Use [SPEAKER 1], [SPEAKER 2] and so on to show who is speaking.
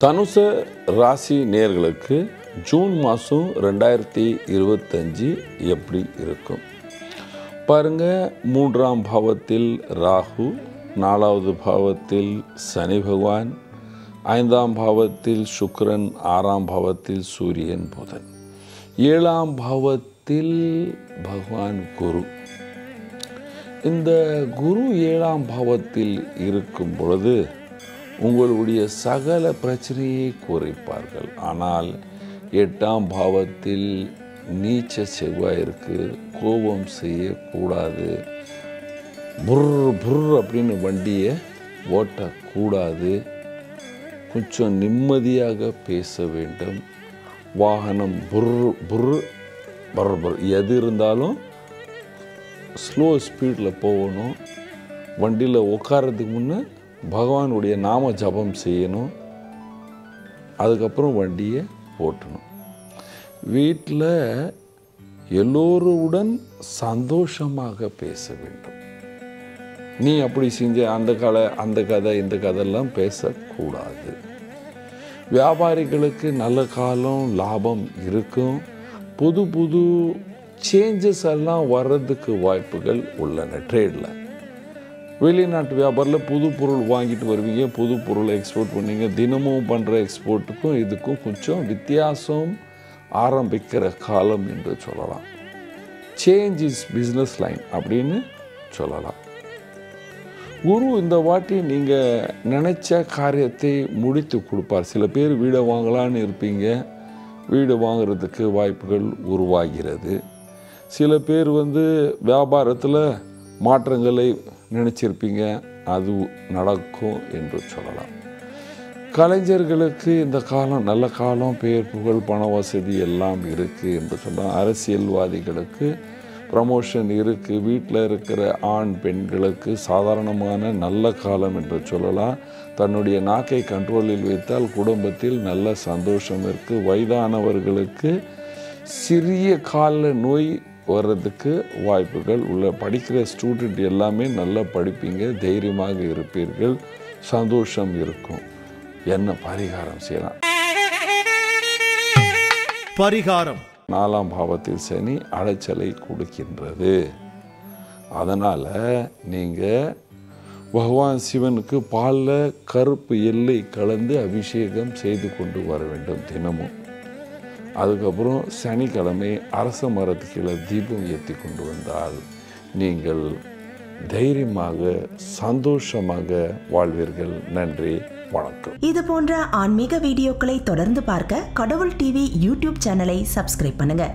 [SPEAKER 1] தனுச ராசி நேயர்களுக்கு ஜூன் மாதம் 2025 எப்படி இருக்கும் பாருங்க. 3ஆம் பாவத்தில் ராகு, 4வது பாவத்தில் சனி பகவான், 5ஆம் பாவத்தில் சுக்கிரன், 6ஆம் பாவத்தில் சூரியன் புதன், 7ஆம் பாவத்தில் பகவான் குரு. இந்த குரு 7ஆம் பாவத்தில் இருக்கும் பொழுது உங்களுடைய சகல பிரச்சனையை குறைப்பார்கள். ஆனால் 8ஆம் பாவத்தில் நீச்ச செவ்வாய் இருக்கு. கோபம் செய்யக்கூடாது, புர் புர் அப்படின்னு வண்டியை ஓட்டக்கூடாது, கொஞ்சம் நிம்மதியாக பேச வேண்டும். வாகனம் புர் புர் பர் பர் எது இருந்தாலும் ஸ்லோ ஸ்பீடில் போகணும். வண்டியில் உட்காரத்துக்கு முன்னே பகவானுடைய நாம ஜபம் செய்யணும். அதுக்கப்புறம் வண்டியை ஓட்டணும். வீட்டில் எல்லோருடன் சந்தோஷமாக பேச வேண்டும். நீ அப்படி செஞ்ச அந்த கதை இந்த கதையெல்லாம் பேசக்கூடாது. வியாபாரிகளுக்கு நல்ல காலம், லாபம் இருக்கும். புது புது சேஞ்சஸ் எல்லாம் வர்றதுக்கு வாய்ப்புகள் உள்ளன. ட்ரேடில் வெளிநாட்டு வியாபாரில் புது பொருள் வாங்கிட்டு வருவீங்க, புது பொருளை எக்ஸ்போர்ட் பண்ணுவீங்க. தினமும் பண்ணுற எக்ஸ்போர்ட்டுக்கும் இதுக்கும் கொஞ்சம் வித்தியாசம் ஆரம்பிக்கிற காலம் என்று சொல்லலாம். சேஞ்ச் இஸ் பிஸ்னஸ் லைன் அப்படின்னு சொல்லலாம். குரு இந்த வாட்டி நீங்கள் நினச்ச காரியத்தை முடித்து கொடுப்பார். சில பேர் வீடை வாங்கலான்னு இருப்பீங்க, வீடு வாங்கிறதுக்கு வாய்ப்புகள் உருவாகிறது. சில பேர் வியாபாரத்தில் மாற்றங்களை நினச்சிருப்பீங்க, அது நடக்கும் என்று சொல்லலாம். கலைஞர்களுக்கு இந்த காலம் நல்ல காலம், பெயர் புகழ், பண வசதி எல்லாம் இருக்குது என்று சொல்லலாம். அரசியல்வாதிகளுக்கு ப்ரமோஷன் இருக்குது. வீட்டில் இருக்கிற ஆண் பெண்களுக்கு சாதாரணமான நல்ல காலம் என்று சொல்லலாம். தன்னுடைய நாக்கை கண்ட்ரோலில் வைத்தால் குடும்பத்தில் நல்ல சந்தோஷம் இருக்குது. வயதானவர்களுக்கு சிறிய கால நோய் வர்றதுக்கு வாய்ப்புகள் உள்ள. படிக்கிற ஸ்டூடெண்ட் எல்லாமே நல்லா படிப்பீங்க, தைரியமாக இருப்பீர்கள், சந்தோஷம் இருக்கும். என்ன பரிகாரம் செய்யலாம்?
[SPEAKER 2] பரிகாரம்
[SPEAKER 1] 4ஆம் பாவத்தில் சனி அலைச்சலை கொடுக்கின்றது. அதனால் நீங்கள் பகவான் சிவனுக்கு பாலில் கருப்பு எல்லை கலந்து அபிஷேகம் செய்து கொண்டு வர வேண்டும் தினமும். அதுக்கப்புறம் சனிக்கிழமை அரச மரத்துக்கு கீழே தீபம் ஏற்றி கொண்டு வந்தால் நீங்கள் தைரியமாக சந்தோஷமாக வாழ்வீர்கள். நன்றி, வணக்கம்.
[SPEAKER 3] இது போன்ற ஆன்மீக வீடியோக்களை தொடர்ந்து பார்க்க கடவுள் டிவி யூடியூப் சேனலை சப்ஸ்கிரைப் பண்ணுங்க.